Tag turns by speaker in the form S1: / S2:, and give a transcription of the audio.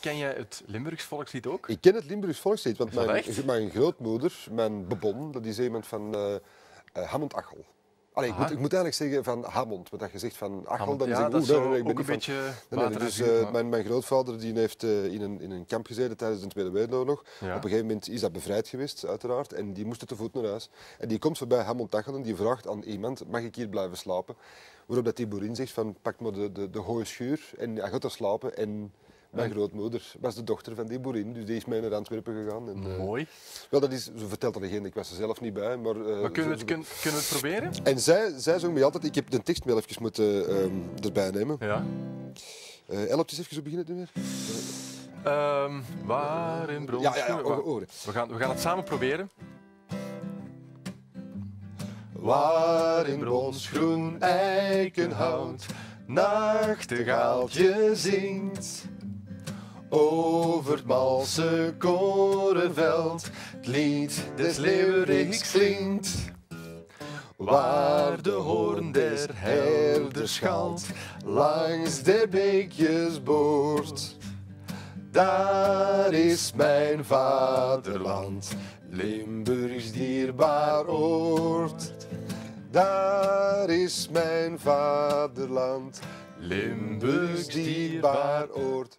S1: Ken jij het Limburgs volkslied ook?
S2: Ik ken het Limburgs volkslied, want
S1: Is dat echt?
S2: mijn grootmoeder, mijn bebon, dat is iemand van Hammond-Achel. Allee, ik moet eigenlijk zeggen van Hammond, want dat je zegt van Achel,
S1: Hammond,
S2: dan is
S1: ja,
S2: ik
S1: dat is
S2: nee,
S1: zo
S2: nee, ik ben
S1: ook
S2: niet
S1: een
S2: van...
S1: beetje
S2: Nee,
S1: water
S2: dus
S1: en vuur, maar-
S2: mijn grootvader die heeft in een kamp gezeten tijdens de Tweede Wereldoorlog.
S1: Ja.
S2: Op een gegeven moment is dat bevrijd geweest, uiteraard, en die moest te voet naar huis. En die komt voorbij Hammond-Achel en die vraagt aan iemand, mag ik hier blijven slapen? Waarop dat die boerin zegt van, pak maar de hoge schuur en hij gaat er slapen. En mijn grootmoeder was de dochter van die boerin, dus die is mee naar Antwerpen gegaan. En,
S1: Mooi.
S2: wel, dat is, ze vertelt dat degene, ik was er zelf niet bij. Maar,
S1: Maar kunnen we het proberen?
S2: En zij zong mij altijd, ik heb de tekst wel even moeten erbij nemen.
S1: Ja.
S2: Help eens even zo beginnen doen weer.
S1: Waar in Brons?
S2: Ja, oren.
S1: We gaan het samen proberen.
S2: Waar in bronsgroen eikenhout nachtegaaltje zingt. Over het malse korenveld het lied des leeuweriks klinkt. Waar de hoorn der herders schalt langs der beekjes boord. Daar is mijn vaderland, Limburgs dierbaar oord. Daar is mijn vaderland, Limburgs dierbaar oord.